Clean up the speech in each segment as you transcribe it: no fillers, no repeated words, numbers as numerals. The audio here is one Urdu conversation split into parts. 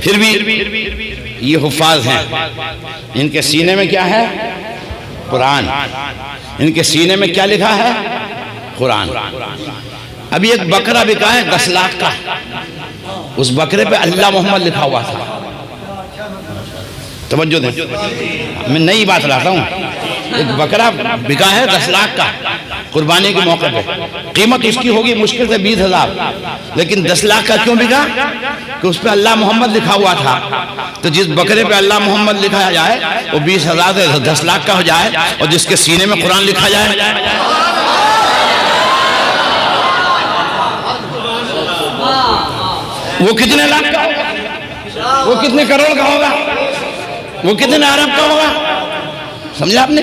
پھر بھی یہ حفاظ ہیں، ان کے سینے میں کیا ہے؟ قرآن. ان کے سینے میں کیا لکھا ہے؟ قرآن. ابھی ایک بکرا بکا ہے 10 لاکھ کا، اس بکرے پہ اللہ محمد لکھا ہوا تھا. توجہ دیں، میں نئی بات لاتا ہوں. ایک بکرا بکا ہے 10 لاکھ کا قربانی کے موقع پہ، قیمت اس کی ہوگی مشکل سے 20,000، لیکن 10 لاکھ کا کیوں بکا؟ کہ اس پہ اللہ محمد لکھا ہوا تھا. تو جس بکرے پہ اللہ محمد لکھا جائے وہ 20,000 سے 10 لاکھ کا ہو جائے، اور جس کے سینے میں قرآن لکھا جائے وہ کتنے لاکھ کا ہوگا؟ وہ کتنے کروڑ کا ہوگا؟ وہ کتنے ارب کا ہوگا؟ سمجھا آپ نے؟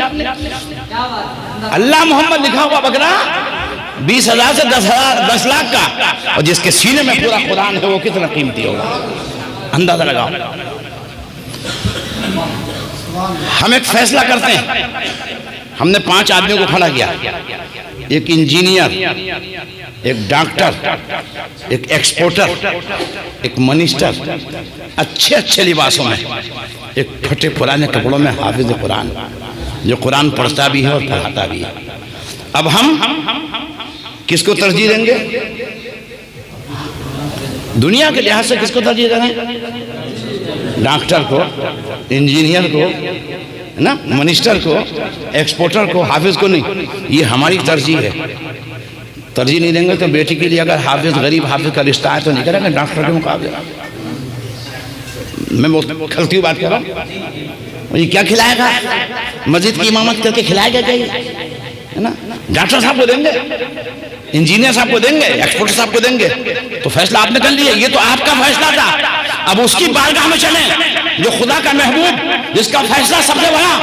اللہ محمد لکھا ہوا بکرا 20,000 سے 10 لاکھ کا، اور جس کے سینے میں پورا قرآن ہے وہ کتنا قیمتی ہوگا؟ اندازہ لگاؤ. ہم ایک فیصلہ کرتے ہیں. ہم نے 5 آدمیوں کو کھڑا کیا، ایک انجینئر، ایک ڈاکٹر، ایک ایکسپورٹر، ایک منسٹر، اچھے لباسوں میں، ایک پھٹے پرانے کپڑوں میں حافظ قرآن جو قرآن پڑھتا بھی ہے اور پڑھاتا بھی ہے. اب ہم کس کو ترجیح دیں گے؟ دنیا کے لحاظ سے کس کو ترجیح دیں گے؟ ڈاکٹر کو، انجینئر کو، نا، منسٹر کو، ایکسپورٹر کو، حافظ کو نہیں. یہ ہماری ترجیح ہے. ترجیح نہیں دیں گے تو بیٹی کے لیے اگر حافظ غریب حافظ کا رشتہ ہے تو نہیں کریں گے ڈاکٹر کے مقابلے. میں بہت کھلتی ہوئی بات کر رہا ہوں. یہ کیا کھلائے گا؟ مسجد کی امامت کر کے کھلائے گا کیا؟ ہے نا؟ ڈاکٹر صاحب کو دیں گے، انجینئر صاحب کو دیں گے، ایکسپورٹر صاحب کو دیں گے. تو فیصلہ آپ نے کر لیا، یہ تو آپ کا فیصلہ تھا. اب اس کی بارگاہ میں چلیں جو خدا کا محبوب، جس کا فیصلہ سب سے بڑا،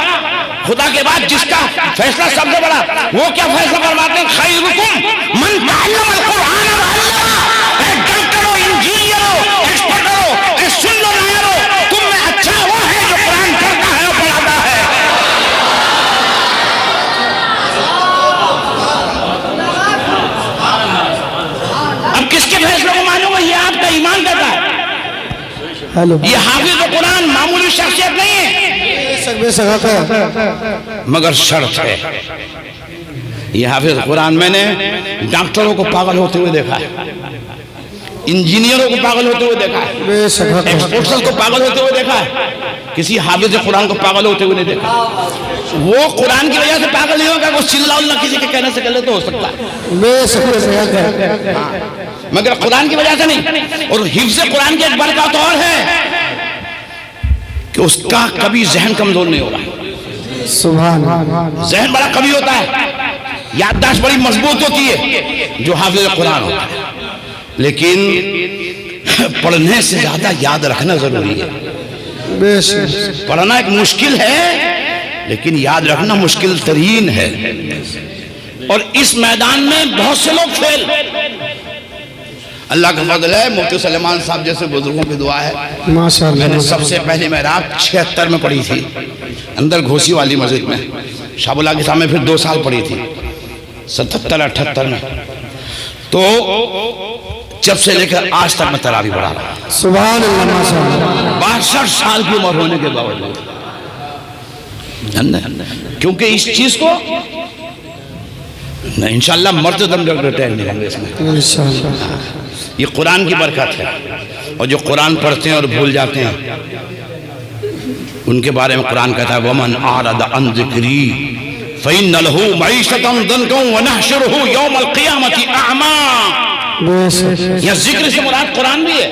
خدا کے بعد جس کا فیصلہ سب سے بڑا، وہ کیا فیصلہ فرماتے ہیں؟ خیرکم من تعلم القرآن وعلمہ. اے ڈاکٹر ہو، انجینئر ہو، ایکسپرٹ ہو، اے سن لو لائر ہو، تم میں اچھا وہ ہے جو قرآن پڑھتا ہے اور پڑھاتا ہے. اب کس کے فیصلوں کو مانو گے؟ یہ آپ کا ایمان کہتا ہے. یہ حافظ قرآن معمولی شخصیت نہیں ہے، مگر شرط ہے. یہ حافظ قرآن، میں نے ڈاکٹروں کو پاگل ہوتے ہوئے دیکھا ہے، انجینئروں کو پاگل ہوتے ہوئے دیکھا ہے، ایکسپورٹرز کو پاگل ہوتے ہوئے دیکھا ہے. کسی حافظ قرآن کو پاگل ہوتے ہوئے نہیں دیکھا. وہ قرآن کی وجہ سے پاگل نہیں ہوگا، وہ چلا اللہ کسی کے کہنے سے کر لے تو ہو سکتا ہے، مگر قرآن کی وجہ سے نہیں. اور حفظ قرآن کی ایک برکت اور ہے کہ اس کا کبھی ذہن کمزور نہیں ہوگا. ذہن بڑا قوی ہوتا ہے، یادداشت بڑی مضبوط ہوتی ہے جو حافظ قرآن ہوتا ہے. لیکن پڑھنے سے زیادہ یاد رکھنا ضروری ہے. پڑھنا ایک مشکل ہے لیکن یاد رکھنا مشکل ترین ہے. اور اس میدان میں بہت سے لوگ فیل. اللہ کا فضل ہے، مفتی سلیمان صاحب جیسے بزرگوں کی دعا ہے. میں نے سب سے پہلی محراب 76 میں پڑھی تھی، اندر گھوسی والی مسجد میں. شاہ اللہ کے سامنے پھر 2 سال پڑھی تھی 77-78 میں. تو جب سے لے کر آج تک میں تراویح پڑھا رہا ہوں. سبحان اللہ. 62 سال کی عمر ہونے کے باوجود. کیونکہ اس چیز کو انشاءاللہ مرتے دم جب ریٹائر نہیں ہوں گے اس میں. یہ قرآن کی برکت ہے. اور جو قرآن پڑھتے ہیں اور بھول جاتے ہیں ان کے بارے میں قرآن کہتا ہے وَمَنْ أَعْرَضَ عَنْ ذِكْرِي فَإِنَّ لَهُ مَعِيشَةً ضَنْكًا وَنَحْشُرُهُ يَوْمَ الْقِيَامَةِ أَعْمَىٰ. یہ ذکر سے مراد قرآن بھی ہے.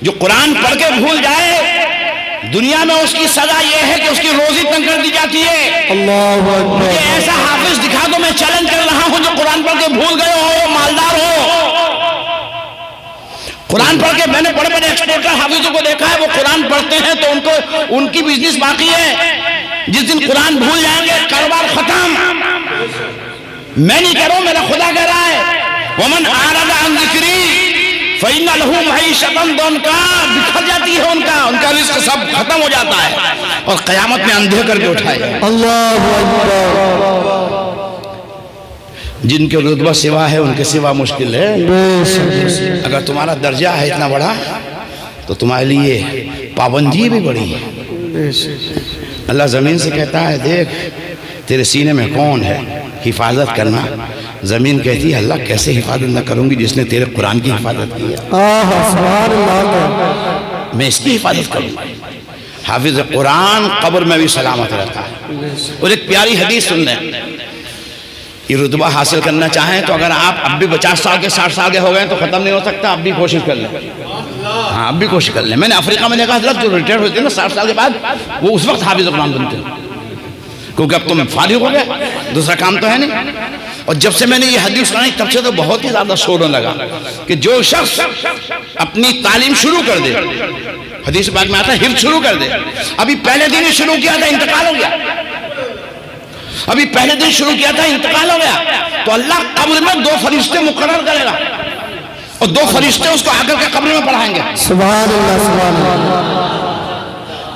جو قرآن پڑھ کے بھول جائے دنیا میں اس کی سزا یہ ہے کہ اس کی روزی تنگ کر دی جاتی ہے. مجھے ایسا حافظ دکھا دو، میں چیلنج کر رہا ہوں، جو قرآن پڑھ کے بھول گئے ہو، مالدار ہو. قرآن پڑھ کے میں نے بڑے بڑے ایکسپورٹر حافظوں کو دیکھا ہے، وہ قرآن پڑھتے ہیں تو ان کی بزنس باقی ہے. جس دن قرآن بھول جائیں گے کاروبار ختم. میں نہیں کہہ رہا ہوں، میرا خدا کہہ رہا ہے وَمَنْ أَعْرَضَ عَنْ ذِكْرِي فَإِنَّ لَهُ مَعِيشَةً ضَنْكًا. بکھر جاتی ہے ان کا رزق سب ختم ہو جاتا ہے اور قیامت میں اندھے کر کے اٹھائے جائے. اللہ اکبر. جن کے رتبہ سوا ہے ان کے سوا مشکل ہے. اگر تمہارا درجہ ہے اتنا بڑا تو تو تمہارے لیے پابندی بھی بڑی ہے۔ اللہ زمین سے کہتا ہے دیکھ تیرے سینے میں کون ہے، حفاظت کرنا۔ زمین کہتی ہے اللہ کیسے حفاظت نہ کروں گی جس نے تیرے قرآن کی حفاظت کی ہے، میں اس کی حفاظت کروں۔ حافظ قرآن قبر میں بھی سلامت رہتا ہے۔ اور ایک پیاری حدیث سن لیں، یہ رتبہ حاصل کرنا چاہیں تو اگر آپ اب بھی 50 سال کے 60 سال کے ہو گئے تو ختم نہیں ہو سکتا، اب بھی کوشش کر لیں۔ ہاں اب بھی کوشش کر لیں۔ میں نے افریقہ میں دیکھا حضرت جو ریٹائر ہوتے ہیں نا 60 سال کے بعد، وہ اس وقت حافظ قرآن بنتے ہیں، کیونکہ اب تم فارغ ہو گئے، دوسرا کام تو ہے نہیں۔ اور جب سے میں نے یہ حدیث سنائی تب سے تو بہت ہی زیادہ شور لگا کہ جو شخص اپنی تعلیم شروع کر دے، حدیث پاک میں آتا ہے حفظ شروع کر دے، ابھی پہلے دن ہی شروع کیا تھا انتقال ہو گیا، ابھی پہلے دن شروع کیا تھا انتقال ہو گیا، تو اللہ قبر میں 2 فرشتے مقرر کرے گا اور 2 فرشتے اس کو آ کر کے قبر میں پڑھائیں گے، سبحان اللہ سبحان اللہ،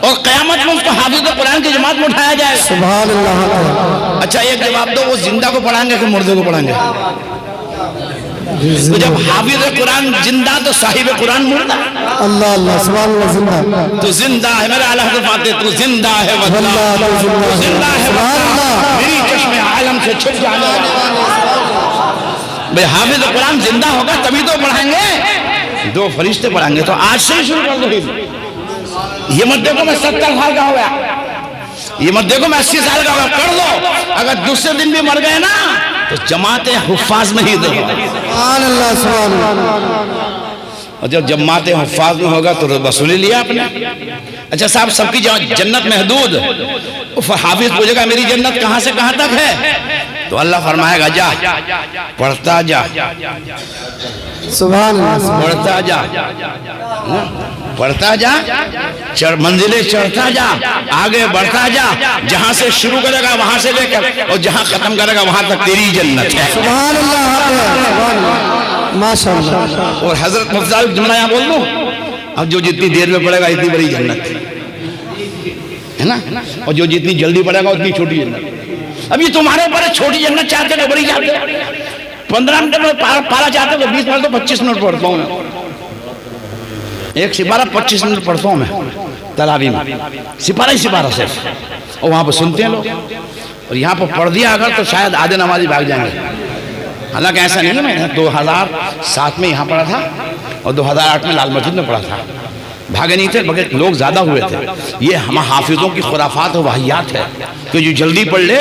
اور قیامت میں اس کو حافظ قرآن کی جماعت میں اٹھایا جائے گا۔ سبحان اللہ۔ اچھا ایک جواب دو، وہ زندہ کو پڑھائیں گے کہ مردے کو پڑھائیں گے؟ تو جب حافظ قرآن زندہ تو صاحب قرآن مردہ۔ اللہ اللہ سبحان اللہ، زندہ تو زندہ ہے میرے اعلیٰ حضرت فاتح، تو زندہ ہے واللہ، تو زندہ ہے واللہ، میری چشم عالم سے چھپ جانا۔ بھئی حافظ قرآن زندہ ہوگا تبھی تو پڑھائیں گے، 2 فرشتے پڑھائیں گے۔ تو آج سے ہی شروع کر دو، یہ مت دیکھو میں 70 سال کا ہو گیا، یہ مت دیکھو میں 80 سال کا ہو گیا، کر دو۔ اگر دوسرے دن بھی مر گئے نا تو جماعت حفاظ میں ہی دو۔ سبحان اللہ سبحان اللہ۔ اور جب جماعت حفاظ میں ہوگا تو وصول لیا آپ نے۔ اچھا صاحب سب کی جنت محدود، حافظ پوچھے گا میری جنت کہاں سے کہاں تک ہے؟ تو اللہ فرمائے گا جا پڑھتا جا، سبحان اللہ، پڑھتا جا، پڑھتا جا، منزلیں چڑھتا جا، آگے بڑھتا جا، جہاں سے شروع کرے گا وہاں سے لے کر اور جہاں ختم کرے گا وہاں تک تیری جنت ہے۔ سبحان اللہ، ماشاءاللہ۔ اور حضرت مفضل ایک جملہ یہاں بول دوں، اب جو جتنی دیر میں پڑے گا اتنی بڑی جنت ہے نا، اور جو جتنی جلدی پڑے گا اتنی چھوٹی جنت۔ اب یہ تمہارے اوپر چھوٹی جنت چاہتے ہیں بڑی چاہتے ہیں، 15 منٹ میں پارا چاہتے ہیں تو 20 منٹ تو 25 منٹ پڑھتا ہوں میں، ایک سپارہ 25 منٹ پڑھتا ہوں میں تراویح میں، سپارہ ہی سپارہ صرف، اور وہاں پہ سنتے ہیں لوگ، اور یہاں پہ پڑھ دیا اگر تو شاید آدھے نمازی بھاگ جائیں گے۔ حالانکہ ایسا نہیں ہے، میں نے 2007 میں یہاں پڑھا تھا اور 2008 میں لال مسجد میں پڑھا تھا، بھاگے نہیں تھے بلکہ لوگ زیادہ ہوئے تھے۔ یہ ہم حافظوں کی خرافات و وحیات ہے کہ جو جلدی پڑھ لے،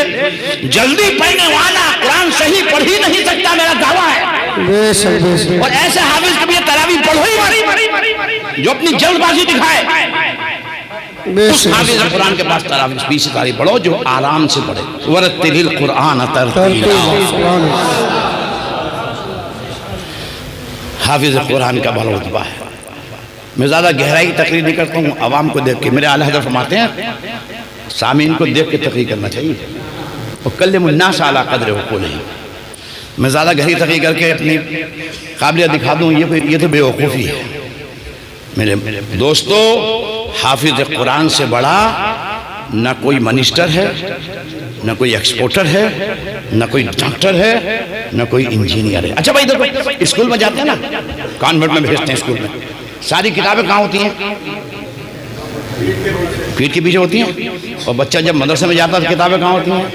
جلدی پڑھنے والا قرآن صحیح پڑھ ہی نہیں سکتا، میرا دعویٰ ہے۔ بے شک بے شک۔ اور ایسے حافظ کبھی تراویح پڑھو ہی مت جو اپنی جلد بازی دکھائے، اس حافظ قرآن کے پاس تراویح 20 پاری پڑھو جو آرام سے پڑھے، ورتل القرآن ترتیلا۔ حافظ قرآن کا بڑا رتبہ ہے۔ میں زیادہ گہرائی تقریر نہیں کرتا ہوں، عوام کو دیکھ کے، میرے اعلیٰ حضرت فرماتے ہیں سامعین کو دیکھ کے تقریر کرنا چاہیے، وَكَلِّمُ النَّاسَ عَلَىٰ قَدْرِ عُقُولِهِمْ۔ میں زیادہ گہری تقریر کر کے اپنی قابلیت دکھا دوں یہ تو بے وقوفی ہے۔ میرے دوستو حافظ قرآن سے بڑا نہ کوئی منسٹر ہے، نہ کوئی ایکسپورٹر ہے، نہ کوئی ڈاکٹر ہے، نہ کوئی انجینئر ہے۔ اچھا بھائی دیکھو اسکول میں جاتے ہیں نا، کانوینٹ میں بھیجتے ہیں اسکول میں، ساری کتابیں کہاں ہوتی ہیں؟ پیٹھ کے پیچھے ہوتی ہیں، اور بچہ جب مدرسے میں جاتا ہے تو کتابیں کہاں ہوتی ہیں؟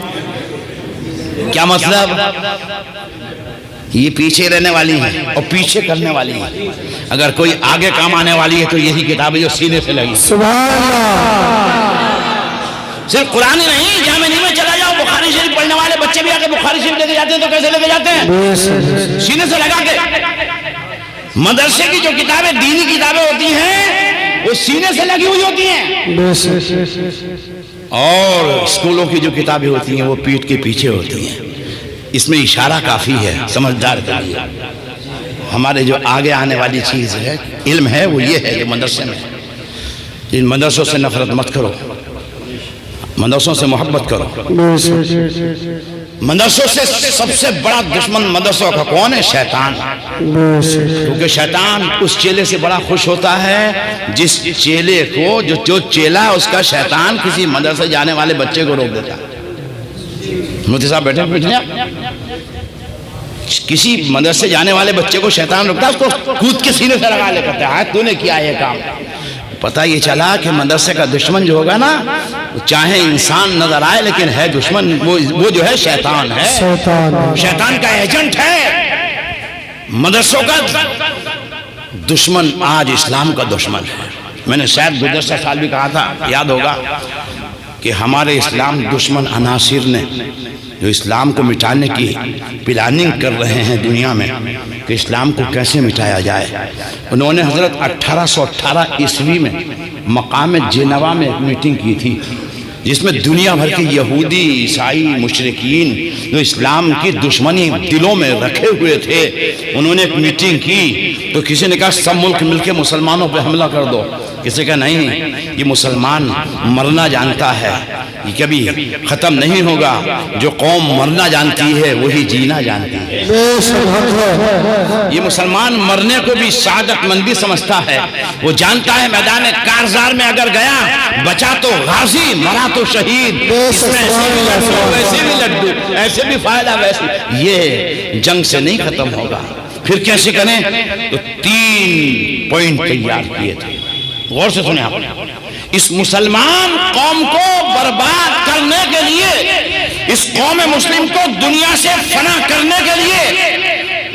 کیا مطلب؟ یہ پیچھے رہنے والی ہیں اور پیچھے کرنے والی ہیں، اگر کوئی آگے کام آنے والی ہے تو یہی کتابیں جو سینے سے لگی۔ سبحان اللہ۔ صرف قرآن ہی نہیں، جامعہ میں چلا جاؤ بخاری شریف پڑھنے والے بچے بھی آگے بخاری شریف لے کے جاتے ہیں تو کیسے لے کے جاتے ہیں؟ سینے سے لگا کے۔ مدرسے کی جو کتابیں دینی کتابیں ہوتی ہیں وہ سینے سے لگی ہوئی ہوتی ہیں، اور اسکولوں کی جو کتابیں ہوتی ہیں وہ پیٹھ کے پیچھے ہوتی ہیں۔ اس میں اشارہ کافی ہے سمجھدار کے لیے۔ ہمارے جو آگے آنے والی چیز ہے علم ہے وہ یہ ہے، یہ مدرسے میں۔ ان مدرسوں سے نفرت مت کرو، مدرسوں سے محبت کرو۔ مدرسوں سے سب سے بڑا دشمن مدرسوں کا کون ہے؟ شیطان۔ کیونکہ شیطان اس چیلے سے بڑا خوش ہوتا ہے جس چیلے کو، جو چیلا ہے اس کا شیطان کسی مدرسے جانے والے بچے کو روک دیتا ہے۔ مفتی صاحب بیٹھے پوچھنے، کسی مدرسے جانے والے بچے کو شیطان روکتا ہے، اس کو کود کے سینے سے لگا لے کرتا ہے، تو نے کیا یہ کام؟ پتہ یہ چلا کہ مدرسے کا دشمن جو ہوگا نا، چاہے انسان نظر آئے لیکن ہے دشمن، وہ جو ہے شیطان ہے، شیطان کا ایجنٹ ہے۔ مدرسوں کا دشمن آج اسلام کا دشمن ہے۔ میں نے شاید گزشتہ سال بھی کہا تھا، یاد ہوگا، کہ ہمارے اسلام دشمن عناصر نے جو اسلام کو مٹانے کی پلاننگ کر رہے ہیں دنیا میں کہ اسلام کو کیسے مٹایا جائے، انہوں نے حضرت 1818 عیسوی میں مقام جنوا میں ایک میٹنگ کی تھی، جس میں دنیا بھر کے یہودی، عیسائی، مشرکین جو اسلام کی دشمنی دلوں میں رکھے ہوئے تھے، انہوں نے ایک میٹنگ کی تو کسی نے کہا سب ملک مل کے مسلمانوں پہ حملہ کر دو، کسی کہا نہیں، یہ مسلمان مرنا جانتا ہے، یہ کبھی ختم نہیں ہوگا، جو قوم مرنا جانتی ہے وہی جینا جانتی ہے۔ یہ مسلمان مرنے کو بھی سعادت مندی سمجھتا ہے، وہ جانتا ہے میدان کارزار میں اگر گیا بچا تو غازی، مرا تو شہید، اس میں ایسے بھی لڈو ویسے بھی لڈو، ایسے بھی فائدہ ویسے، یہ جنگ سے نہیں ختم ہوگا۔ پھر کیسے کریں؟ تو 3 پوائنٹ تیار کیے تھے، غور سے سنیں آپ۔ اس مسلمان قوم کو برباد کرنے کے لیے، اس قوم مسلم کو دنیا سے فنا کرنے کے لیے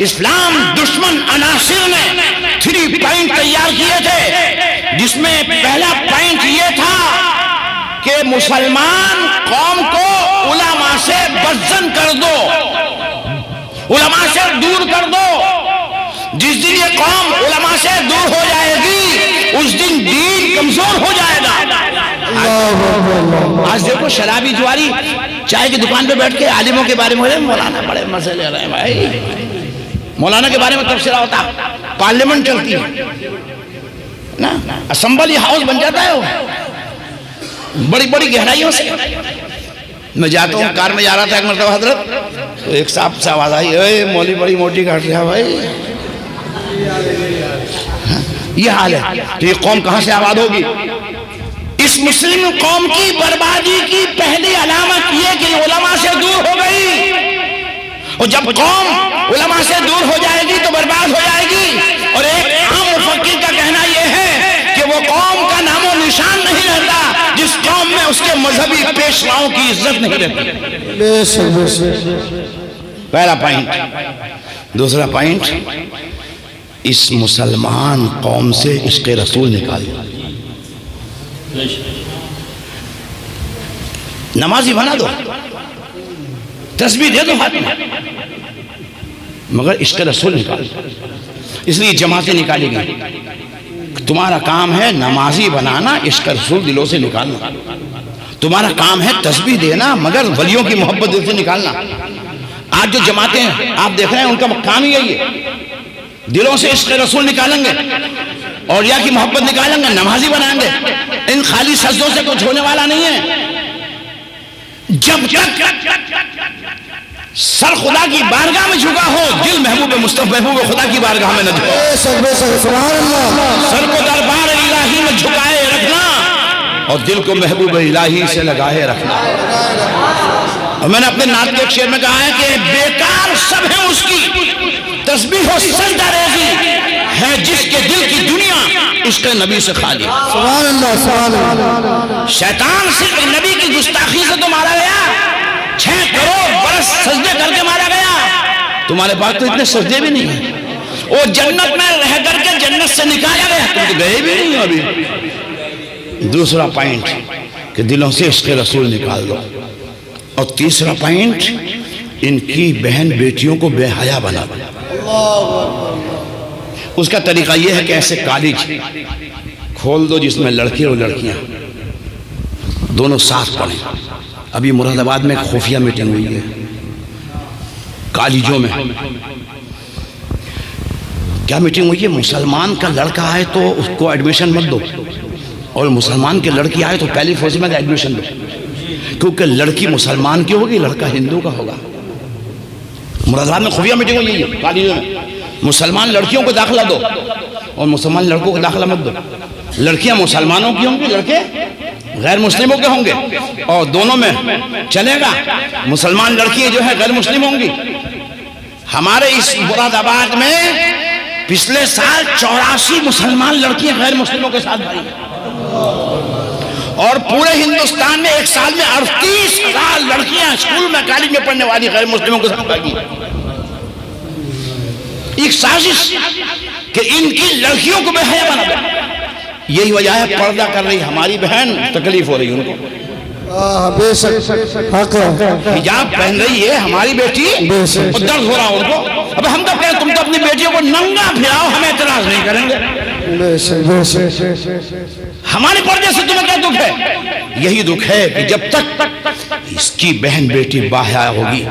اسلام دشمن عناصر نے 3 پوائنٹ تیار کیے تھے، جس میں پہلا پوائنٹ یہ تھا کہ مسلمان قوم کو علماء سے بدزن کر دو، علماء سے دور کر دو۔ جس دن یہ قوم علماء سے دور ہو جائے گی اس دن دین کمزور ہو جائے گا۔ آج دیکھو شرابی جواری چائے کی دکان پہ بیٹھ کے عالموں کے بارے میں مولانا بڑے مزے لے رہے ہیں بھائی، مولانا کے بارے میں تبصرہ ہوتا، پارلیمنٹ چلتی ہے نا، اسمبلی ہاؤس بن جاتا ہے، وہ بڑی بڑی گہرائیوں سے۔ میں جاتا ہوں، کار میں جا رہا تھا ایک مرتبہ حضرت، تو ایک صاحب سے آواز آئی، اے مولی بڑی موٹی کاٹ رہا بھائی، یہ حال ہے کہ یہ قوم کہاں سے آباد ہوگی؟ اس مسلم قوم کی بربادی کی پہلی علامت یہ کہ علماء سے دور ہو گئی، اور جب قوم علماء سے دور ہو جائے گی تو برباد ہو جائے گی۔ اور ایک عام مفکر کا کہنا یہ ہے کہ وہ قوم کا نام و نشان نہیں رہتا جس قوم میں اس کے مذہبی پیشواؤں کی عزت نہیں رہتی۔ پہلا پوائنٹ۔ دوسرا پوائنٹ، اس مسلمان قوم سے عشق رسول نکال دو، نمازی بنا دو، تسبیح دے دو ہاتھ میں، مگر عشق رسول نکال دو۔ اس لیے جماعتیں نکالی گئی، تمہارا کام ہے نمازی بنانا، عشق رسول دلوں سے نکالنا، تمہارا کام ہے تسبیح دینا مگر ولیوں کی محبت دل سے نکالنا۔ آج جو جماعتیں آپ دیکھ رہے ہیں ان کا کام ہی یہی ہے، دلوں سے عشق رسول نکالیں گے، اولیاء کی محبت نکالیں گے، نمازی بنائیں گے، ان خالی سجدوں سے کچھ ہونے والا نہیں ہے۔ جب تک سر خدا کی بارگاہ میں جھکا ہو، دل محبوب مصطفی محبوب خدا کی بارگاہ میں نہ جھکے، سر کو دربار الہی میں جھکائے رکھنا اور دل کو محبوب الہی سے لگائے رکھنا۔ اور میں نے اپنے نعت کے ایک شعر میں کہا ہے کہ بیکار سب ہے اس کی تسبیح و سجدہ ریزی، ہے جس کے دل کی دنیا عشق نبی سے خالی۔ سبحان اللہ، سبحان اللہ۔ شیطان صرف نبی کی گستاخی سے تو مارا گیا، 6 کروڑ برس سجدے کر کے مارا گیا، تمہارے پاس تو اتنے سجدے بھی نہیں ہیں۔ وہ جنت میں رہ کر کے جنت سے نکالا گیا، تم تو گئے بھی نہیں ابھی۔ دوسرا پوائنٹ کہ دلوں سے عشق رسول نکال دو، اور تیسرا پوائنٹ ان کی بہن بیٹیوں کو بے حیا بنا دو۔ اس کا طریقہ یہ ہے کہ ایسے کالج کھول دو جس میں لڑکے اور لڑکیاں دونوں ساتھ پڑھیں۔ ابھی مراد آباد میں ایک خفیہ میٹنگ ہوئی ہے کالجوں میں، کیا میٹنگ ہوئی ہے؟ مسلمان کا لڑکا آئے تو اس کو ایڈمیشن مت دو، اور مسلمان کے لڑکی آئے تو پہلی فوج میں ایڈمیشن دو، کیونکہ لڑکی مسلمان کی ہوگی، لڑکا ہندو کا ہوگا۔ مراد آباد میں خفیہ میٹنگ ہوئی ہے کالجوں میں، مسلمان لڑکیوں کو داخلہ دو اور مسلمان لڑکوں کو داخلہ مت دو، لڑکیاں مسلمانوں کی ہوں گی، لڑکے غیر مسلموں کے ہوں گے، اور دونوں میں چلے گا، مسلمان لڑکیاں جو ہے غیر مسلم ہوں گی۔ ہمارے اس مراد آباد میں پچھلے سال 84 مسلمان لڑکیاں غیر مسلموں کے ساتھ بھائی، اور پورے ہندوستان میں ایک سال میں 38,000 لڑکیاں اسکول میں کالج میں پڑھنے والی غیر مسلموں کو سمجھا گئی. ایک سازش کہ ان کی لڑکیوں کو بے حیا بنا دے. یہی وجہ ہے پردہ کر رہی ہماری بہن تکلیف ہو رہی ان کو. بے شک حق ہے. حجاب پہن رہی ہے ہماری بیٹی اور درد ہو رہا ان کو. اب ہم تو کہیں تم تو اپنی بیٹیوں کو ننگا پھراؤ, ہمیں اعتراض نہیں کریں گے. بے شک بے شک. ہمارے پردے سے تمہیں کیا دکھ ہے؟ یہی دکھ ہے کہ جب تک اس کی بہن بیٹی باحیا ہوگی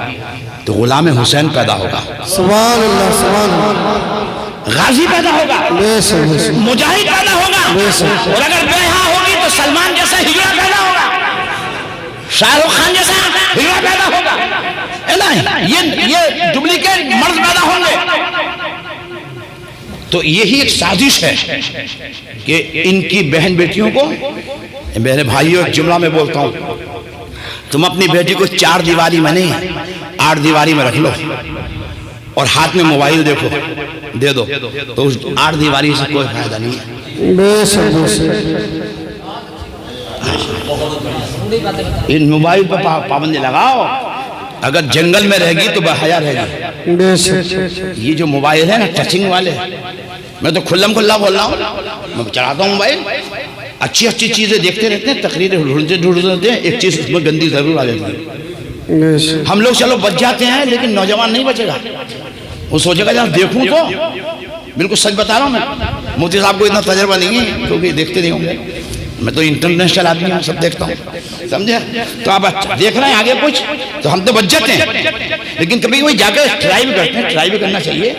تو غلام حسین پیدا ہوگا, سبحان اللہ سبحان اللہ, غازی پیدا ہوگا, مجاہد پیدا ہوگا, اور اگر بہا ہوگی تو سلمان جیسا ہجڑا پیدا ہوگا, شاہ رخ خان جیسا ہجڑا پیدا ہوگا. یہ ڈپلیکیٹ مرد پیدا ہوں گے. تو یہی ایک سازش ہے کہ ان کی بہن بیٹیوں کو, میرے بھائیوں ایک جملہ میں بولتا ہوں, تم اپنی بیٹی کو 4 دیواری میں نہیں 8 دیواری میں رکھ لو اور ہاتھ میں موبائل دیکھو دے دو, تو اس 8 دیواری سے کوئی فائدہ نہیں ہے. بے شک بے شک. ان موبائل پر پابندی لگاؤ, اگر جنگل میں رہے گی تو بحیا رہے گی. بے شک. یہ جو موبائل ہے نا ٹچنگ والے, میں تو کھلم کھلا بول رہا ہوں, میں چلاتا ہوں موبائل, اچھی اچھی چیزیں دیکھتے رہتے ہیں, تقریریں ڈھونڈتے ہیں, ایک چیز اس میں گندی ضرور آ جاتی ہے. ہم لوگ چلو بچ جاتے ہیں لیکن نوجوان نہیں بچے گا. وہ سوچے گا جب دیکھوں تو, بالکل سچ بتا رہا ہوں میں, مفتی صاحب کو اتنا تجربہ نہیں ہے کیونکہ دیکھتے نہیں ہوں گے, میں تو انٹرنیشنل آدمی ہوں, سب دیکھتا ہوں, سمجھے. تو آپ دیکھ رہے ہیں آگے کچھ تو ہم تو بچ جاتے ہیں, لیکن کبھی کوئی جا کے ٹرائی بھی کرتے ہیں, ٹرائی بھی کرنا چاہیے.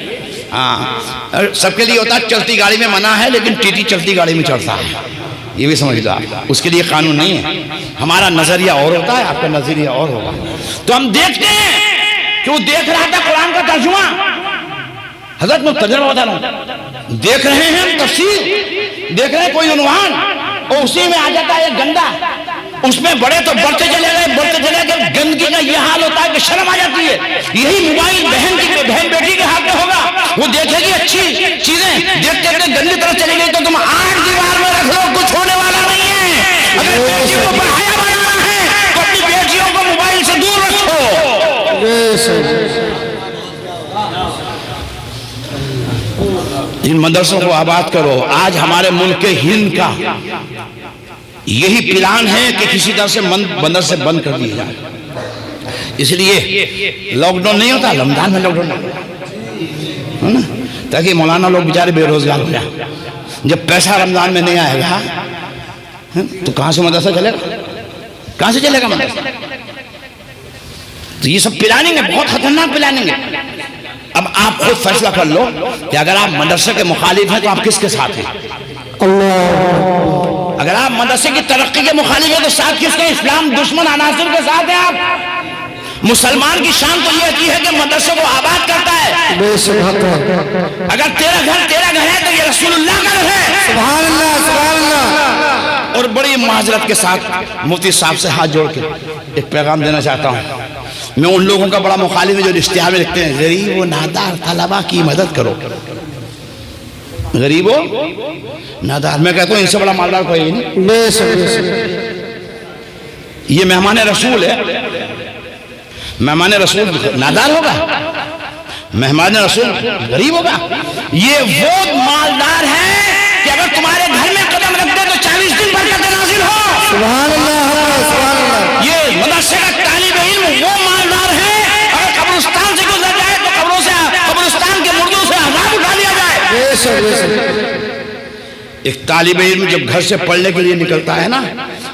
ہاں, سب کے لیے ہوتا ہے چلتی گاڑی میں منع ہے لیکن ٹی ٹی چلتی گاڑی میں چڑھتا ہے, یہ بھی سمجھ لو آپ, اس کے لیے قانون نہیں ہے. ہمارا نظریہ اور ہوتا ہے, آپ کا نظریہ اور ہوگا. تو ہم دیکھتے ہیں کہ وہ دیکھ رہا تھا قرآن کا ترجمہ, حضرت میں تجربہ بتا رہا ہوں, دیکھ رہے ہیں ہم تفسیر, دیکھ رہے ہیں کوئی عنوان اور اسی میں آ جاتا ہے گندا, اس میں بڑے تو بڑھتے چلے گئے, گندگی کا یہ حال ہوتا ہے کہ شرم آ جاتی ہے. یہی موبائل بہن بیٹی کے ہاتھ میں ہوگا, وہ دیکھے گی اچھی چیزیں, دیکھتے دیکھتے گندی طرف چلے گئی تو تم 8 دیوار میں رکھ لو, کچھ ہونے والا نہیں ہے. اگر بیٹیوں کو بحیا بنانا ہے تو اپنی بیٹیوں کو موبائل سے دور رکھو. ان مدرسوں کو آباد کرو. آج ہمارے ملک ہند کا یہی پلان ہے کہ کسی طرح سے مدرسے بند کر دیے جائے. اس لیے لاک ڈاؤن نہیں ہوتا, رمضان میں لاک ڈاؤن ہے نا, تاکہ مولانا لوگ بیچارے بے روزگار ہو جائیں. جب پیسہ رمضان میں نہیں آئے گا تو کہاں سے مدرسہ چلے گا, کہاں سے چلے گا مدرسہ. تو یہ سب پلاننگ ہے, بہت خطرناک پلاننگ ہے. اب آپ خود فیصلہ کر لو کہ اگر آپ مدرسے کے مخالف ہیں تو آپ کس کے ساتھ ہیں. اگر آپ مدرسے کی ترقی کے مخالف ہیں تو ساتھ کس کے, اسلام دشمن عناصر کے ساتھ ہیں آپ. مسلمان کی شان تو یہ ہے کہ مدرسے کو آباد کرتا ہے. اگر تیرا گھر ہے تو یہ رسول اللہ کا گھر ہے. سبحان اللہ سبحان اللہ. اور بڑی معذرت کے ساتھ مفتی صاحب سے ہاتھ جوڑ کے ایک پیغام دینا چاہتا ہوں. میں ان لوگوں کا بڑا مخالف ہے جو اشتہار میں لکھتے ہیں غریب و نادار طلبا کی مدد کرو, غریب و نادار. میں کہتا ہوں ان سے بڑا مالدار کوئی نہیں. یہ مہمان رسول ہے, مہمان رسول نادار ہوگا, مہمان رسول غریب ہوگا. یہ وہ مالدار ہے کہ اگر تمہارے گھر میں قدم رکھ دے تو 40 دن برکت نازل ہو. سبحان اللہ سبحان اللہ. یہ مدرسے کا طالب علم وہ مالدار ہے, اگر قبرستان سے گزر جائے تو قبرستان کے مردوں سے عذاب اٹھا لیا جائے. ایک طالب علم جب گھر سے پڑھنے کے لیے نکلتا ہے نا,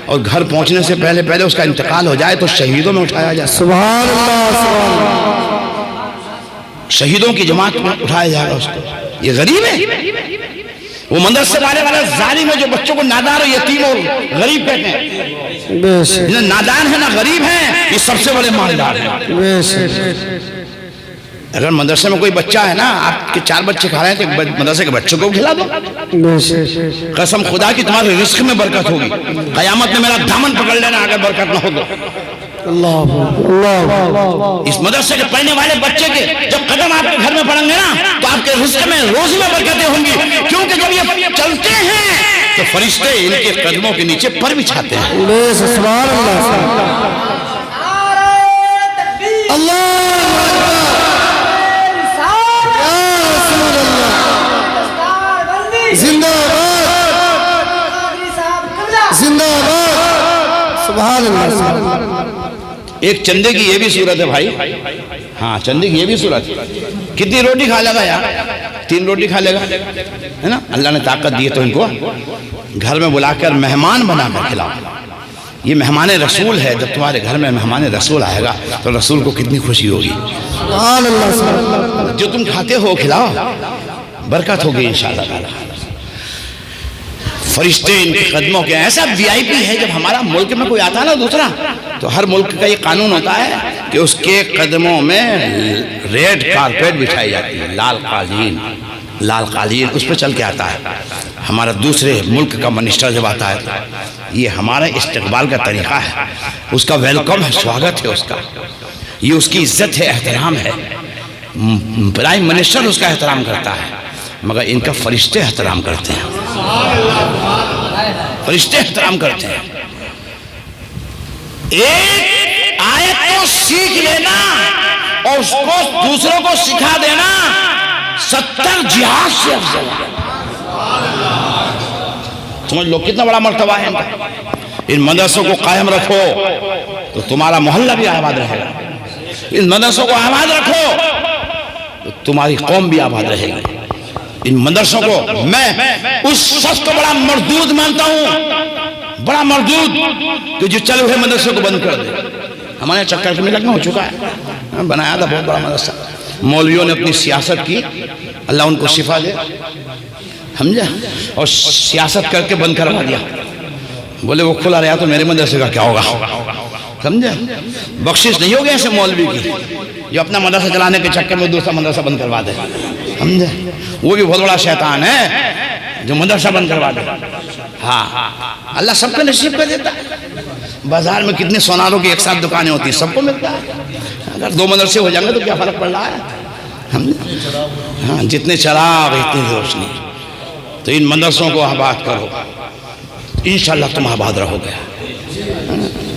اور گھر پہنچنے سے پہلے اس کا انتقال ہو جائے تو شہیدوں میں اٹھایا جائے. سبحان اللہ سبحان اللہ. شہیدوں کی جماعت میں اٹھایا جائے گا اس کو. یہ غریب ہے, وہ مدرسے والے والا ظالم ہے جو بچوں کو نادار اور یتیم اور غریب کہتے ہیں. نادار ہے نا غریب ہیں, یہ سب سے بڑے مالدار ہیں. اگر مدرسے میں کوئی بچہ ہے نا, آپ کے 4 بچے کھا رہے ہیں تو مدرسے کے بچوں کو کھلا دو. قسم خدا کی تمہارے رزق میں برکت ہوگی. قیامت میں میرا دامن پکڑ لینا اگر برکت نہ ہوگا. اس مدرسے کے پڑھنے والے بچے کے جب قدم آپ کے گھر میں پڑیں گے نا تو آپ کے رزق میں روزی میں برکتیں ہوں گی, کیونکہ جب یہ چلتے ہیں تو فرشتے ان کے قدموں کے نیچے پر بچھاتے ہیں. سبحان اللہ. اللہ زندہ باد زندہ باد. سبحان اللہ. ایک چندے کی یہ بھی صورت ہے بھائی. ہاں چندے کی یہ بھی صورت. کتنی روٹی کھا لے گا یار؟ 3 روٹی کھا لے گا ہے نا. اللہ نے طاقت دی ہے تو ان کو گھر میں بلا کر مہمان بنا کر کھلاؤ. یہ مہمان رسول ہے. جب تمہارے گھر میں مہمان رسول آئے گا تو رسول کو کتنی خوشی ہوگی. سبحان اللہ. جو تم کھاتے ہو کھلاؤ, برکت ہوگی انشاءاللہ تعالی. فرشتے ان کے قدموں کے ایسا وی آئی پی ہے. جب ہمارا ملک میں کوئی آتا ہے نا دوسرا, تو ہر ملک کا یہ قانون ہوتا ہے کہ اس کے قدموں میں ریڈ کارپیٹ بچھائی جاتی ہے, لال قالین اس پہ چل کے آتا ہے. ہمارا دوسرے ملک کا منسٹر جب آتا ہے, یہ ہمارا استقبال کا طریقہ ہے, اس کا ویلکم ہے, سواگت ہے اس کا. یہ اس کی عزت ہے, احترام ہے. پرائم منسٹر اس کا احترام کرتا ہے, مگر ان کا فرشتے احترام کرتے ہیں. فرشتے احترام کرتے ہیں. ایک آیت کو سیکھ لینا اور اس کو دوسروں کو سکھا دینا 70 جہاد سے افضل ہے. سمجھ لو کتنا بڑا مرتبہ ہے. ان مدرسوں کو قائم رکھو تو تمہارا محلہ بھی آباد رہے گا. ان مدرسوں کو آباد رکھو تو تمہاری قوم بھی آباد رہے گی. ان مدرسوں کو میں اس شخص کو بڑا مردود مانتا ہوں, بڑا مردود, کہ جو چلے ہوئے مدرسوں کو بند کر دے. ہمارے چکر میں لگنا ہو چکا ہے, بنایا تھا بہت بڑا مدرسہ, مولویوں نے اپنی سیاست کی, اللہ ان کو شفا دے, سمجھا, اور سیاست کر کے بند کروا دیا. بولے وہ کھلا رہا تو میرے مدرسے کا کیا ہوگا, سمجھا. بخشش نہیں ہوگی ایسے مولوی کی جو اپنا مدرسہ چلانے کے چکر میں دوسرا مدرسہ بند کروا دے, سمجھا. وہ بھی بہت بڑا شیطان ہے جو مدرسہ بند کروا دے. ہاں اللہ سب کو نصیب کر دیتا ہے. بازار میں کتنے سوناروں کی ایک ساتھ دکانیں ہوتی ہیں, سب کو ملتا ہے. اگر 2 مدرسے ہو جائیں گے تو کیا فرق پڑ رہا ہے. ہاں جتنے چراغ اتنی روشنی. تو ان مدرسوں کو آباد کرو, انشاءاللہ تم آباد رہو گے.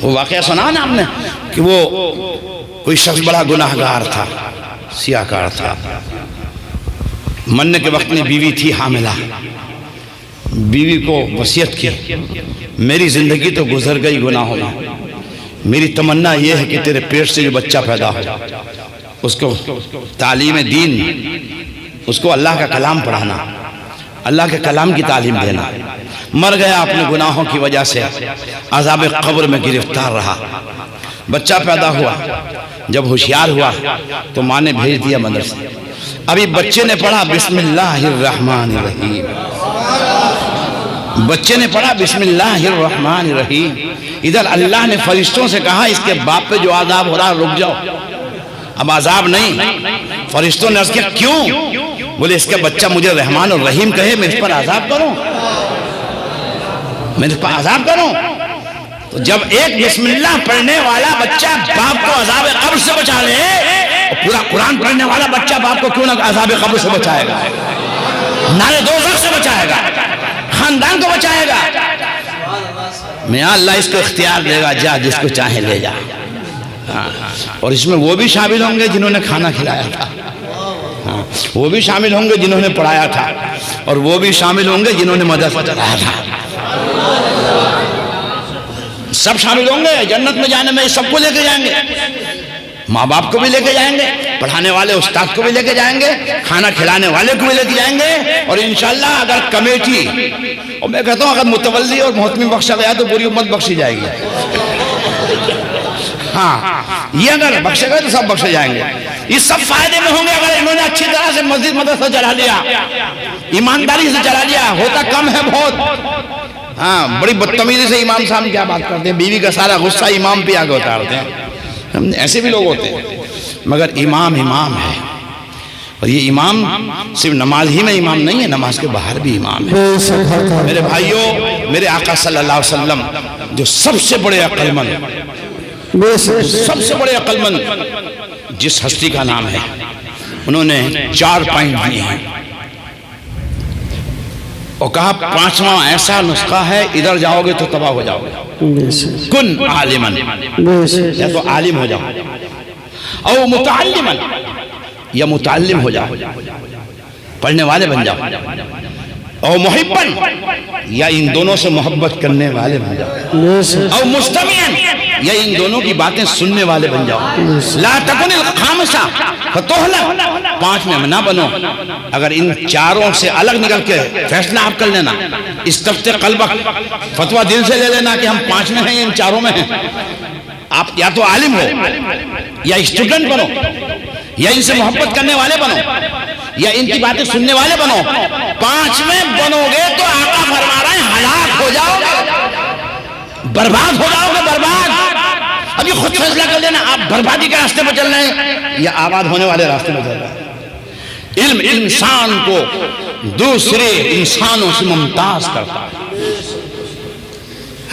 وہ واقعہ سنا نا آپ نے کہ وہ کوئی شخص بڑا گناہگار تھا, سیاہکار تھا. مرنے کے وقت میں بیوی تھی حاملہ. بیوی کو وصیت کی, میری زندگی تو گزر گئی گناہوں میں, میری تمنا یہ ہے کہ تیرے پیٹ سے جو بچہ پیدا ہو اس کو تعلیم دین, اس کو اللہ کا کلام پڑھانا, اللہ کے کلام کی تعلیم دینا. مر گیا اپنے گناہوں کی وجہ سے, عذاب قبر میں گرفتار رہا. بچہ پیدا ہوا, جب ہوشیار ہوا تو ماں نے بھیج دیا مدرسے. ابھی بچے نے پڑھا بسم اللہ الرحمن الرحیم, بچے نے پڑھا بسم اللہ الرحمن الرحیم. ادھر اللہ نے فرشتوں سے کہا اس کے باپ پہ جو عذاب ہو رہا رک جاؤ, اب عذاب نہیں. فرشتوں نے عرض کیا کیوں؟ بولے اس کا بچہ مجھے رحمان اور رحیم کہے, میں اس پر عذاب کروں, میں اس پر عذاب کروں. تو جب ایک بسم اللہ پڑھنے والا بچہ باپ کو عذاب قبر سے بچا لے, پورا قرآن پڑھنے والا بچہ باپ کو کیوں نہ عذاب قبر سے بچائے گا, نار دوزخ سے بچائے گا, خاندان کو بچائے گا. میاں اللہ اس کو اختیار دے گا, جا جس کو چاہے لے جا. اور اس میں وہ بھی شامل ہوں گے جنہوں نے کھانا کھلایا تھا, وہ بھی شامل ہوں گے جنہوں نے پڑھایا تھا, اور وہ بھی شامل ہوں گے جنہوں نے مدرسہ چلایا تھا. سب شامل ہوں گے. جنت میں جانے میں سب کو لے کے جائیں گے, ماں باپ کو بھی لے کے جائیں گے, پڑھانے والے استاد کو بھی لے کے جائیں گے, کھانا کھلانے والے کو بھی لے کے جائیں گے. اور انشاءاللہ اگر کمیٹی, اور میں کہتا ہوں اگر متولی اور محتمی بخشا گیا تو پوری امت بخشی جائے گی. ہاں یہ اگر بخشے گئے تو سب بخشے جائیں گے. یہ سب فائدے میں ہوں گے اگر انہوں نے اچھی طرح سے مسجد مدرسہ چلا لیا, ایمانداری سے چلا لیا. ہوتا کم ہے بہت. ہاں بڑی بدتمیزی سے امام صاحب کیا بات کرتے ہیں, بیوی کا سارا غصہ امام پہ آگے اتارتے ہیں. ایسے بھی لوگ ہوتے ہیں, مگر امام امام ہے. اور یہ امام صرف نماز ہی میں امام نہیں ہے, نماز کے باہر بھی امام ہے. میرے بھائیوں, میرے آقا صلی اللہ علیہ وسلم جو سب سے بڑے عقل مند, سب سے بڑے عقل مند جس ہستی کا نام ہے, انہوں نے 4 پوائنٹ دیے ہیں. اور کہا پانچواں ایسا نسخہ ہے ادھر جاؤ گے تو تباہ ہو جاؤ گے، کن عالمن، یا تو عالم ہو جاؤ، او متعلمن، یا متعلم ہو جاؤ، پڑھنے والے بن جاؤ، او محبن، یا ان دونوں سے محبت کرنے والے بن جاؤ، او مستمعن، یا ان دونوں کی باتیں سننے والے بن جاؤ، لا تکن الخامسہ فتہلک، پانچ میں نہ بنو، اگر ان چاروں سے الگ نکل کے فیصلہ آپ کر لینا، استفت قلبک، فتوہ دل سے لے لینا کہ ہم پانچ میں ہیں یا ان چاروں میں ہیں، آپ یا تو عالم ہو، یا اسٹوڈنٹ بنو، یا ان سے محبت کرنے والے بنو، یا ان کی باتیں سننے والے بنو، پانچ میں بنو گے تو آقا فرما رہے ہیں ہلاک ہو جاؤ گے، برباد ہو جاؤ گے، برباد۔ اب یہ خود فیصلہ کر لینا آپ بربادی کے راستے پر چل رہے ہیں یا آباد ہونے والے راستے پر چل رہے ہیں۔ علم انسان کو دوسرے انسانوں سے ممتاز کرتا ہے۔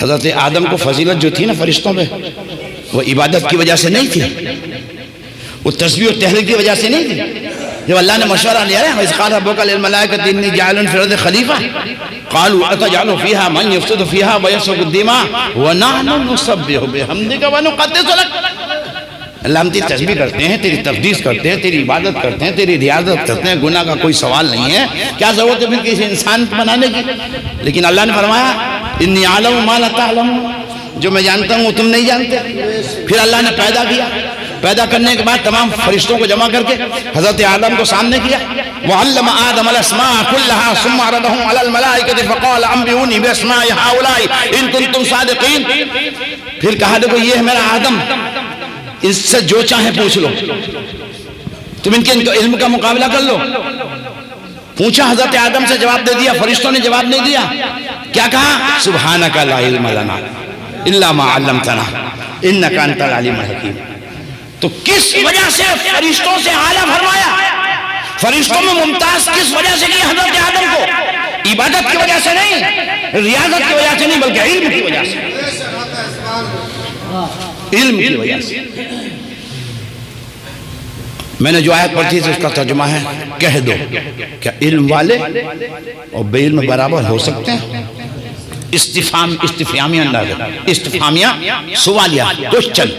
حضرت آدم کو فضیلت جو تھی نا فرشتوں میں، وہ عبادت کی وجہ سے نہیں تھی، وہ تسبیح و تحلیل کی وجہ سے نہیں تھی۔ جب اللہ نے مشورہ لیا ہے اِذْ قَالَ رَبُّكَ لِلْمَلَائِكَةِ إِنِّي جَاعِلٌ فِي الْأَرْضِ خَلِيفَةً قَالُوا أَتَجْعَلُ فِيهَا مَن يُفْسِدُ فِيهَا وَيَسْفِكُ الدِّمَاءَ وَنَحْنُ نُسَبِّحُ بِحَمْدِكَ وَنُقَدِّسُ لَكَ۔ اللہ ہم تیری تسبیح کرتے ہیں، تیری تقدیس کرتے ہیں، تیری عبادت کرتے ہیں، تیری ریاضت کرتے ہیں، گناہ کا کوئی سوال نہیں ہے، کیا ضرورت ہے پھر کسی انسان بنانے کی؟ لیکن اللہ نے فرمایا إِنِّي أَعْلَمُ مَا لَا تَعْلَمُونَ، جو میں جانتا ہوں وہ تم نہیں جانتے۔ پھر اللہ نے پیدا کیا، پیدا کرنے کے بعد تمام فرشتوں کو جمع کر کے حضرت آدم کو سامنے کیا، وَعَلَّمَ آدَمَ الْأَسْمَاءَ كُلَّهَا ثُمَّ عَرَضَهُمْ عَلَى الْمَلَائِكَةِ فَقَالَ أَنبِئُونِي بِأَسْمَاءِ هَؤُلَاءِ إِن كُنتُمْ صَادِقِينَ۔ پھر کہا دیکھو یہ ہے میرا آدم، اس سے جو چاہے پوچھ لو، تم ان کے علم کا مقابلہ کر لو۔ پوچھا حضرت آدم سے، جواب دے دیا، فرشتوں نے جواب نہیں دیا، کیا کہا؟ سبحانک لا علم لنا الا ما علمتنا انک انت العلیم الحکیم۔ تو کس وجہ سے فرشتوں سے اعلیٰ فرمایا؟ فرشتوں میں ممتاز کس وجہ سے کی حضرت آدم کو؟ عبادت کی وجہ سے نہیں، ریاضت کی وجہ سے نہیں، بلکہ علم کی وجہ سے، علم کی وجہ سے۔ میں نے جو آیت پڑھی تھی اس کا ترجمہ ہے، کہہ دو کیا علم والے اور بے علم برابر ہو سکتے ہیں؟ استفہامیہ انداز ہے، استفہامیہ سوالیہ، کوشچن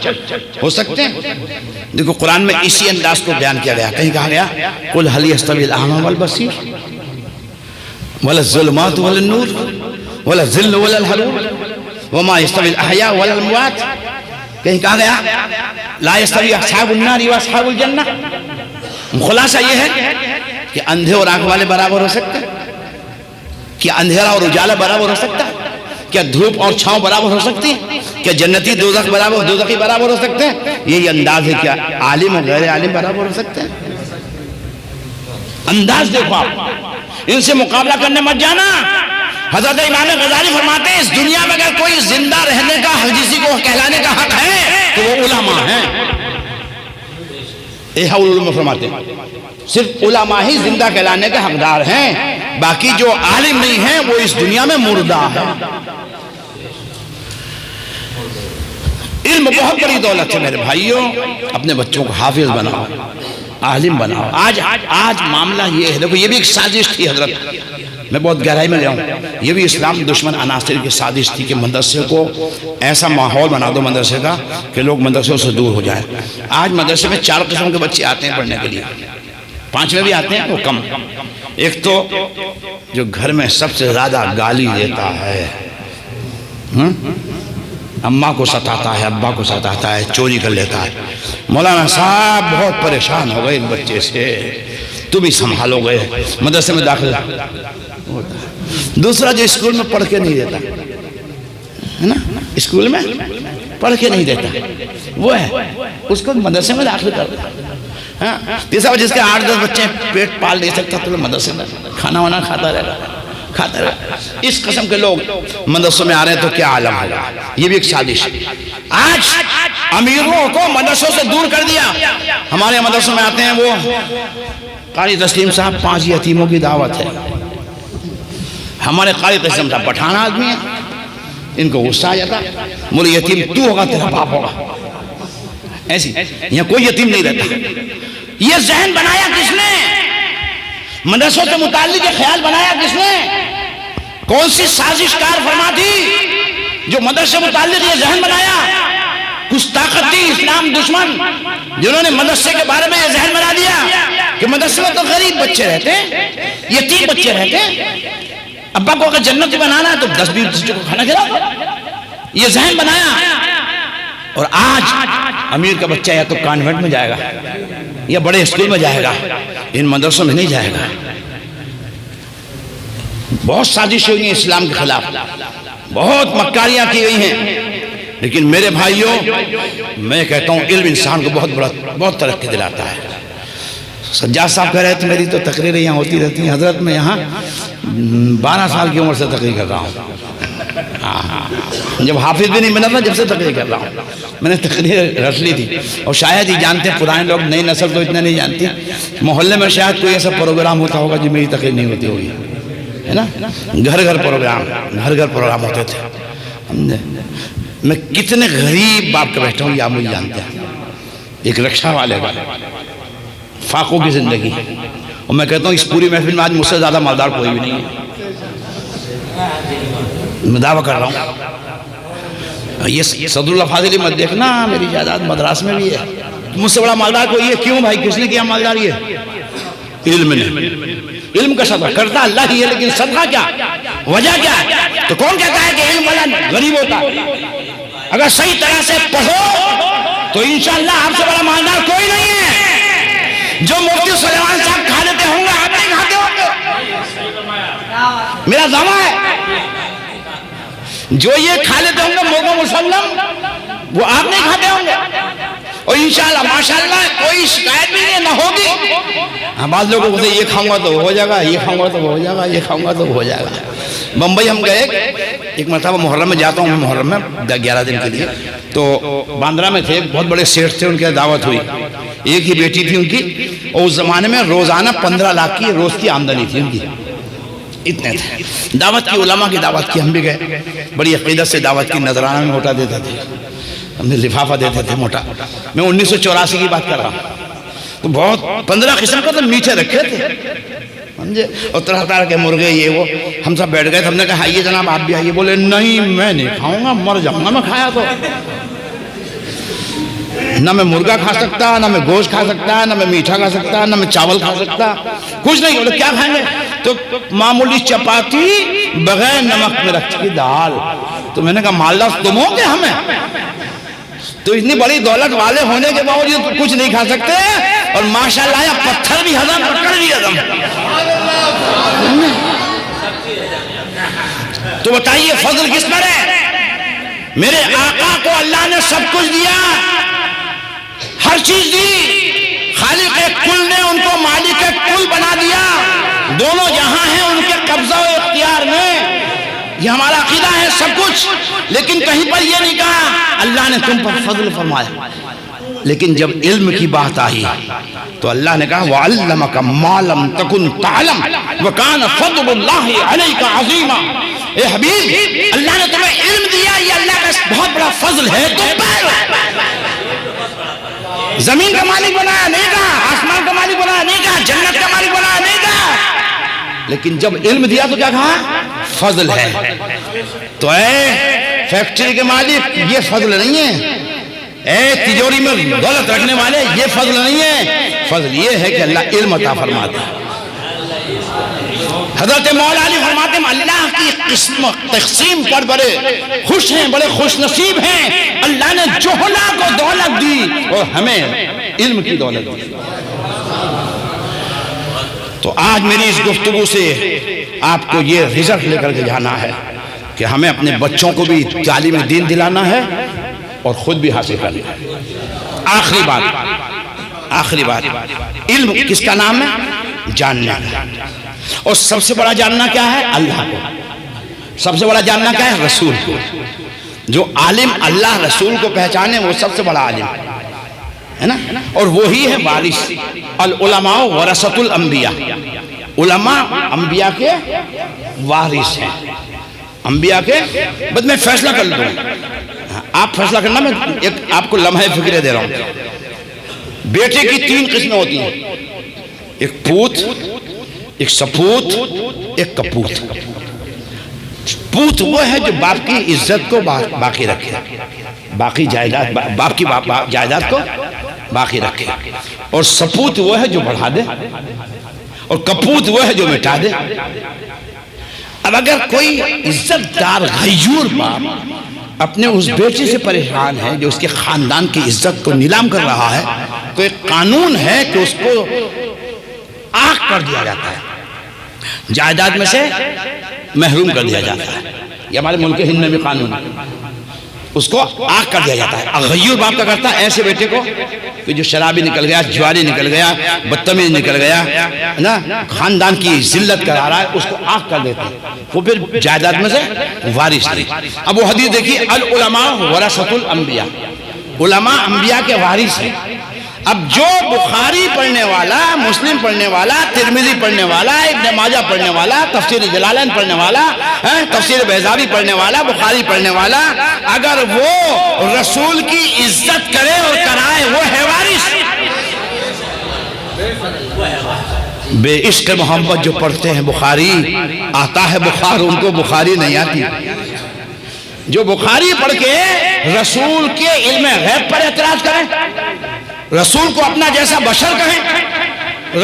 ہو سکتے ہیں۔ دیکھو قرآن میں اسی انداز کو بیان کیا گیا، کہیں کہا گیا قُلْ هَلْ يَسْتَوِي الْأَعْمَى وَالْبَصِيرُ وَلَا الظُّلُمَاتُ وَلَا النُّورُ وَلَا الظِّلُّ وَلَا الْحَرُورُ وَمَا يَسْتَوِي الْأَحْيَاءُ وَلَا الْأَمْوَاتُ۔ کہیں کہا گیا لَا يَسْتَوِي أَصْحَابُ النَّارِ وَأَصْحَابُ الْجَنَّةِ۔ خلاصہ یہ ہے کہ اندھے اور آنکھ والے برابر ہو سکتے ہیں؟ کیا اندھیرا اور اجالا برابر ہو سکتا ہے؟ کیا دھوپ اور چھاؤں برابر ہو سکتی ہے؟ کیا جنتی دوزخی برابر ہو سکتے ہیں؟ یہی انداز ہے، کیا عالم اور غیر عالم برابر ہو سکتے ہیں؟ انداز دیکھو آپ، ان سے مقابلہ کرنے مت جانا۔ حضرت امام غزالی فرماتے ہیں اس دنیا میں اگر کوئی زندہ رہنے کا کسی کو کہلانے کا حق ہے تو وہ علماء ہیں۔ احاول علوم فرماتے ہیں صرف علماء ہی زندہ کہلانے کے حقدار ہیں، باقی جو عالم نہیں ہیں وہ اس دنیا میں مردہ ہے۔ علم بہت بڑی دولت ہے میرے بھائیوں، اپنے بچوں کو حافظ بناؤ، عالم بناؤ۔ آج معاملہ یہ ہے، دیکھو یہ بھی ایک سازش تھی حضرت، میں بہت گہرائی میں گیا ہوں، یہ بھی اسلام دشمن عناصر کی سازش تھی کہ مدرسے کو ایسا ماحول بنا دو مدرسے کا کہ لوگ مدرسوں سے دور ہو جائیں۔ آج مدرسے میں 4 قسم کے بچے آتے ہیں پڑھنے کے لیے، 5 میں بھی آتے ہیں وہ کم۔ ایک تو جو گھر میں سب سے زیادہ گالی دیتا ہے، اماں کو ستاتا ہے، ابا کو ستاتا ہے، چوری کر لیتا ہے، مولانا صاحب بہت پریشان ہو گئے اس بچے سے، تم ہی سنبھالو گے، مدرسے میں داخل ہوتا ہے۔ دوسرا جو اسکول میں پڑھ کے نہیں دیتا ہے نا، اسکول میں پڑھ کے نہیں دیتا وہ ہے، اس کو مدرسے میں داخل کر دیتا۔ تیسرا جس کے 8-10 بچے پیٹ پال نہیں سکتا تو مدرسے میں کھانا وانا کھاتا رہے گا۔ اس قسم کے لوگ مدرسوں میں آ رہے ہیں تو کیا عالم ہوگا؟ یہ بھی ایک سازش ہے۔ آج امیروں کو مدرسوں سے دور کر دیا۔ ہمارے مدرسوں میں آتے ہیں وہ قاری تسلیم صاحب 5 یتیموں کی دعوت ہے۔ ہمارے قاری تسلیم صاحب پٹھان آدمی ہیں، ان کو غصہ آ جاتا، بولے یتیم تو ہوگا تیرا باپ ہوگا، ایسی یہاں کوئی یتیم نہیں رہتا۔ یہ ذہن بنایا کس نے؟ مدرسوں سے متعلق یہ خیال بنایا کس نے؟ کون سی سازش کار فرما تھی جو مدرسے متعلق یہ ذہن بنایا؟ کچھ طاقت تھی اسلام دشمن جنہوں نے مدرسے کے بارے میں یہ ذہن بنا دیا کہ مدرسے میں تو غریب بچے رہتے ہیں، یتیم بچے رہتے ہیں، ابا کو اگر جنت بنانا ہے تو 10-20 بچوں کو کھانا کھلاؤ، یہ ذہن بنایا۔ اور آج امیر کا بچہ یا تو کانوینٹ میں جائے گا یا بڑے اسکول میں جائے گا، ان مدرسوں میں نہیں جائے گا۔ بہت سازشیں ہوئی ہیں اسلام کے خلاف، بہت مکاریاں کی گئی ہیں، لیکن میرے بھائیوں میں کہتا ہوں علم انسان کو بہت ترقی دلاتا ہے۔ سجاد صاحب کہہ رہے تھے میری تو تقریریں یہاں ہوتی رہتی ہیں، حضرت میں یہاں 12 سال کی عمر سے تقریر کر رہا ہوں، جب حافظ بھی نہیں بنا تھا جب سے تقریر کر رہا ہوں، میں نے تقریر رٹ لی تھی۔ اور شاید ہی جانتے ہیں پرانے لوگ، نئی نسل تو اتنا نہیں جانتی، محلے میں شاید کوئی ایسا پروگرام ہوتا ہوگا جو میری تقریر نہیں ہوتی ہوگی، ہے نا؟ گھر گھر پروگرام ہوتے تھے۔ میں کتنے غریب باپ کا بیٹھا ہوں یہ آپ مجھے جانتے ہیں، ایک رکشہ والے کا فاقوں کی زندگی، اور میں کہتا ہوں اس پوری محفل میں آج مجھ سے زیادہ مالدار کوئی بھی نہیں ہے، میں دعویٰ کر رہا ہوں۔ یہ صدر اللہ فاضلی مت دیکھنا میری جائیداد مدراس میں بھی ہے، مجھ سے بڑا مالدار کوئی ہے؟ کیوں بھائی؟ کس نے کیا مالدار؟ یہ علم نے، علم کا صدقہ کرتا اللہ ہی ہے، لیکن صدقہ کیا؟ وجہ کیا ہے؟ تو کون کہتا ہے کہ علم والا غریب ہوتا؟ اگر صحیح طرح سے پڑھو تو انشاءاللہ آپ سے بڑا مالدار کوئی نہیں ہے۔ جو مفتی سلیمان صاحب کھا لیتے ہوں گے آپ نہیں کھاتے ہوں گے، میرا دعویٰ ہے۔ جو یہ کھا لیتے ہوں گے موقع مسلم، وہ آپ نہیں کھاتے ہوں گے، اور انشاءاللہ ماشاءاللہ کوئی شکایت بھی نہیں نہ ہوگی۔ بعض لوگوں کو یہ کھاؤں گا تو ہو جائے گا، یہ کھاؤں گا تو ہو جائے گا، یہ کھاؤں گا تو ہو جائے گا۔ بمبئی ہم گئے ایک مرتبہ، محرم میں جاتا ہوں میں محرم میں 11 دن کے لیے، تو باندرا میں تھے، بہت بڑے سیٹھ تھے، ان کے دعوت ہوئی، ایک ہی بیٹی تھی ان کی، اور اس زمانے میں روزانہ 15 لاکھ کی روز کی آمدنی تھی ان کی، اتنے تھے۔ دعوت کی، علماء کی دعوت کی، ہم بھی گئے، بڑی عقیدت سے دعوت کی، نذرانہ میں موٹا دیتے تھے، ہم نے لفافہ دیتے تھے موٹا۔ میں 1984 کی بات کر رہا ہوں، تو بہت 15 قسم کا تو میٹھے رکھے تھے، سمجھے، اور طرح طرح کے مرغے یہ وہ۔ ہم سب بیٹھ گئے تھے، ہم نے کہا آئیے جناب آپ بھی آئیے، بولے نہیں میں نہیں کھاؤں گا، مر جاؤں گا میں کھایا تو، نہ میں مرغا کھا سکتا، نہ میں گوشت کھا سکتا، نہ میں میٹھا کھا سکتا، نہ میں چاول کھا سکتا، کچھ نہیں۔ بولے کیا کھائیں گے؟ تو معمولی چپاتی بغیر نمک میں رکھ کی دال۔ تو میں نے کہا مالدار تم ہو کہ ہمیں؟ تو اتنی بڑی دولت والے ہونے کے باوجود کچھ نہیں کھا سکتے، اور ماشاءاللہ پتھر بھی ہضم، پکڑ بھی ہضم۔ تو بتائیے فضل کس پر ہے؟ میرے آقا کو اللہ نے سب کچھ دیا، ہر چیز دی، خالق کل نے ان کو مالک کل بنا دیا، دونوں جہاں ہیں ان کے قبضہ و اختیار میں، یہ ہمارا عقیدہ ہے سب کچھ، لیکن کہیں پر یہ نہیں کہا اللہ نے تم پر فضل فرمایا۔ لیکن جب علم کی بات آئی تو اللہ نے کہا وَعَلَّمَكَ مَا لَمْ تَكُنْ تَعْلَمْ وَكَانَ فَضْلُ اللَّهِ عَلَيْكَ عَظِيمًا۔ اے حبیب، اللہ نے تمہیں علم دیا، یہ اللہ کا بہت بڑا فضل ہے، تو پر زمین کا مالک بنایا نہیں کہا، آسمان کا مالک بنایا نہیں کہا، جنت کا مالک بنایا نہیں کہا، لیکن جب علم دیا تو کیا کہا؟ فضل ہے۔ تو اے فیکٹری کے مالک یہ فضل نہیں ہے، اے تجوری میں دولت رکھنے والے یہ فضل نہیں ہے، فضل یہ ہے کہ اللہ علم عطا فرماتا ہے۔ حضرت مولا علی فرماتے ہیں اللہ کی قسم تقسیم پر بڑے خوش ہیں، بڑے خوش نصیب ہیں، اللہ نے جوہلا کو دولت دی اور ہمیں علم کی دولت دی۔ تو آج میری اس گفتگو سے آپ کو یہ رزلٹ لے کر کے جانا ہے کہ ہمیں اپنے بچوں کو بھی تعلیم دین دلانا ہے اور خود بھی حاصل کرنا ہے۔ آخری بات، علم کس کا نام ہے؟ جاننا، اور سب سے بڑا جاننا کیا ہے؟ اللہ کو۔ سب سے بڑا جاننا کیا ہے؟ رسول کو۔ جو عالم اللہ رسول کو پہچانے وہ سب سے بڑا عالم ہے نا، اور وہی ہے وارث۔ العلماء ورثۃ الانبیاء، علماء انبیاء کے وارث ہیں، انبیاء کے۔ بس میں فیصلہ کر لوں، آپ فیصلہ کرنا، میں ایک آپ کو لمحہ فکرے دے رہا ہوں۔ بیٹے کی 3 قسمیں ہوتی ہیں، ایک پوت، ایک سپوت، ایک کپوت۔ پوت وہ ہے جو باپ کی عزت کو باقی رکھے، باقی جائیداد، باپ کی جائیداد کو باقی رکھے، اور سپوت وہ ہے جو بڑھا دے، اور کپوت وہ ہے جو مٹا دے۔ اب اگر کوئی عزت دار غیور باپ اپنے اس بیٹے سے پریشان ہے جو اس کے خاندان کی عزت کو نیلام کر رہا ہے، تو ایک قانون ہے کہ اس کو آگ کر دیا جاتا ہے، جائیداد میں سے محروم کر دیا جاتا ہے۔ یہ ہمارے ملک ہند میں بھی قانون ہے، اس کو آگ کر دیا جاتا ہے۔ غیور باپ کا کرتا ہے ایسے بیٹے کو کہ جو شرابی نکل گیا، جواری نکل گیا، بدتمیز نکل گیا نا، خاندان کی ذلت کرا رہا ہے، اس کو آگ کر دیتے ہیں، وہ پھر جائیداد میں سے وارث نہیں۔ اب وہ حدیث دیکھیے، العلماء ورثۃ الانبیاء، علماء انبیاء کے وارث ہیں۔ اب جو بخاری پڑھنے والا، مسلم پڑھنے والا، ترمذی پڑھنے والا، ابن ماجہ پڑھنے والا، تفسیر جلالین پڑھنے والا، تفسیر بیضاوی پڑھنے والا، بخاری پڑھنے والا، اگر وہ رسول کی عزت کرے اور کرائے، وہ ہے وارث۔ بے عشق محمد جو پڑھتے ہیں بخاری، آتا ہے بخار، ان کو بخاری نہیں آتی۔ جو بخاری پڑھ کے رسول کے علم غیب پر اعتراض کریں، رسول کو اپنا جیسا بشر کہیں،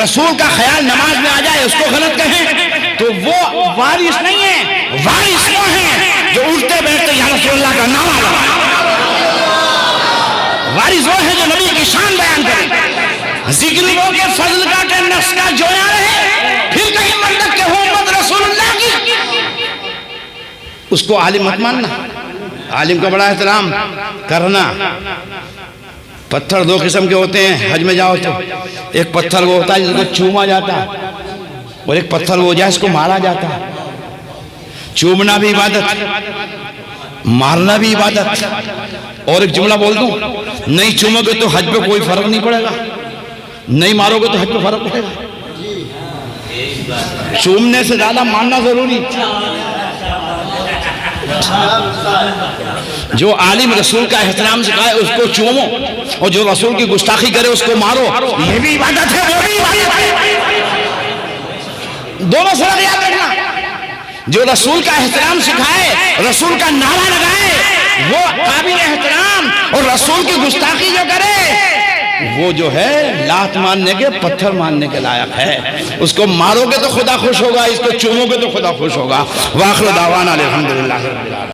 رسول کا خیال نماز میں آ جائے اس کو غلط کہیں، تو وہ وارث نہیں ہے۔ وارث وہ ہیں جو اٹھتے بیٹھتے یا رسول اللہ کا نام آ، وارث وہ ہے جو نبی کی شان بیان کرے، ذکر وہ کے فضل کا کہ نفس کا جویا رہے، پھر کہیں مندک کے حکمت رسول اللہ کی۔ اس کو عالم مت ماننا، عالم کا بڑا احترام کرنا۔ پتھر دو قسم کے ہوتے ہیں، حج میں جاؤ تو ایک پتھر وہ ہوتا ہے جس کو چوما جاتا ہے، اور ایک پتھر وہ ہوتا ہے جس کو مارا جاتا ہے۔ چومنا بھی عبادت، مارنا بھی عبادت۔ اور ایک جملہ بول دوں، نہیں چومو گے تو حج پہ کوئی فرق نہیں پڑے گا، نہیں مارو گے تو حج پہ فرق پڑے گا۔ چومنے سے زیادہ ماننا ضروری۔ جو عالم رسول کا احترام سکھائے اس کو چومو، اور جو رسول کی گستاخی کرے اس کو مارو، یہ بھی عبادت ہے، وہ بھی عبادت ہے۔ دونوں فرق یاد رکھنا۔ جو رسول کا احترام سکھائے، رسول کا نعرہ لگائے، وہ قابل احترام، اور رسول کی گستاخی جو کرے وہ جو ہے لات ماننے کے، پتھر ماننے کے لائق ہے۔ اس کو مارو گے تو خدا خوش ہوگا، اس کو چومو گے تو خدا خوش ہوگا۔ وآخر دعوانا الحمدللہ رب العالمین۔